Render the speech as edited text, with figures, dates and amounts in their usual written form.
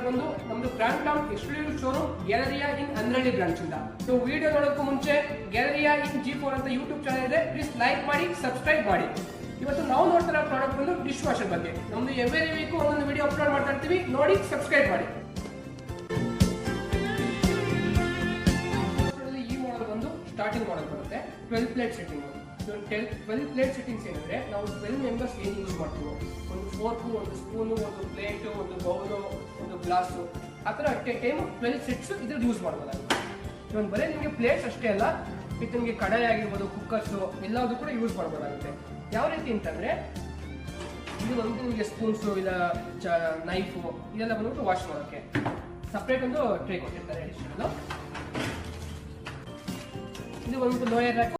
ಬಂದು ನಮ್ದು brand town exclusive showroom Galleria in Andrahalli branch ಇಂದ. ನೀವು ವಿಡಿಯೋ ನೋಡೋಕ್ಕೂ ಮುಂಚೆ ಗ್ಯಾಲರಿಯಾ ಇನ್ G4 ಅಂತ ಯೂಟ್ಯೂಬ್ ಚಾನಲ್ ಇದೆ, ಪ್ಲೀಸ್ ಲೈಕ್ ಮಾಡಿ, ಸಬ್ಸ್ಕ್ರೈಬ್ ಮಾಡಿ. ಇವತ್ತು ನಾವು ನೋಡ್ತಿರೋ ಪ್ರಾಡಕ್ಟ್ ಬಂದು ಡಿಶ್ ವಾಷರ್ ಬಗ್ಗೆ. ನಮ್ದು ಎವ್ರಿ ವೀಕ್ ಒಂದೊಂದು ವಿಡಿಯೋ ಅಪ್ಲೋಡ್ ಮಾಡ್ತಾ ಇರ್ತೀವಿ, ನೋಡಿ ಸಬ್ಸ್ಕ್ರೈಬ್ ಮಾಡಿ. ಈ ಮಾಡಲ್ ಬಂದು ಸ್ಟಾರ್ಟಿಂಗ್ ಮಾಡಲ್ ಬರುತ್ತೆ 12 ಪ್ಲೇಟ್ ಸೆಟ್ಟಿಂಗ್. 12 ಪ್ಲೇಟ್ ಸೆಟ್ಟಿಂಗ್ಸ್ ಏನಂದ್ರೆ ನಾವು 12 ಮೆಂಬರ್ಸ್ ಏನು ಯೂಸ್ ಮಾಡ್ತೀವಿ, ಒಂದು ಫೋರ್ಕು, ಒಂದು ಸ್ಪೂನು, ಒಂದು ಪ್ಲೇಟು, ಒಂದು ಬೌಲು, ಒಂದು ಗ್ಲಾಸು, ಆ ಥರ ಅಟ್ ಎ ಟೈಮ್ 12 ಸೆಟ್ಸ್ ಇದ್ರಲ್ಲಿ ಯೂಸ್ ಮಾಡ್ಬೋದಾಗುತ್ತೆ. ಇವನ್ ಬರೀ ನಿಮಗೆ ಪ್ಲೇಟ್ಸ್ ಅಷ್ಟೇ ಅಲ್ಲ, ವಿತ್ ನಿಮಗೆ ಕಡಾಯಿ ಆಗಿರ್ಬೋದು, ಕುಕ್ಕರ್ಸು ಎಲ್ಲದೂ ಕೂಡ ಯೂಸ್ ಮಾಡ್ಬೋದಾಗುತ್ತೆ. ಯಾವ ರೀತಿ ಅಂತಂದ್ರೆ ಇದು ಬಂದು ನಿಮಗೆ ಸ್ಪೂನ್ಸು ಇಲ್ಲ ನೈಫು ಇದೆಲ್ಲ ಬಂದ್ಬಿಟ್ಟು ವಾಶ್ ಮಾಡೋಕ್ಕೆ ಸಪ್ರೇಟ್ ಒಂದು ಟ್ರೇ ಕೊಟ್ಟಿರ್ತಾರೆ ಅಡಿಷನಲ್. ಇದು ಬಂದ್ಬಿಟ್ಟು ಲೋಯರ್ ರ್ಯಾಕ್.